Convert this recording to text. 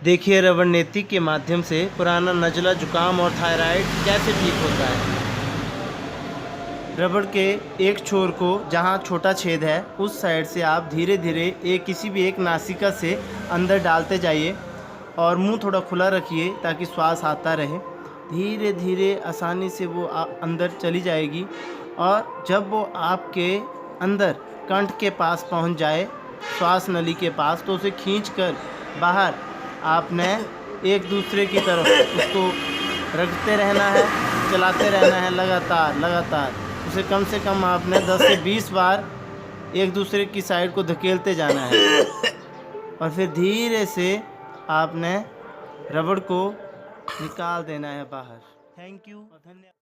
देखिए रबड़ नेति के माध्यम से पुराना नज़ला, जुकाम और थायराइड कैसे ठीक होता है। रबड़ के एक छोर को जहां छोटा छेद है उस साइड से आप धीरे धीरे किसी भी एक नासिका से अंदर डालते जाइए और मुंह थोड़ा खुला रखिए ताकि श्वास आता रहे। धीरे धीरे आसानी से वो अंदर चली जाएगी और जब वो आपके अंदर कंठ के पास पहुंच जाए, श्वास नली के पास, तो उसे खींचकर बाहर आपने एक दूसरे की तरफ उसको रखते रहना है, चलाते रहना है लगातार लगातार। उसे कम से कम आपने 10 से 20 बार एक दूसरे की साइड को धकेलते जाना है और फिर धीरे से आपने रबड़ को निकाल देना है बाहर। थैंक यू और धन्यवाद।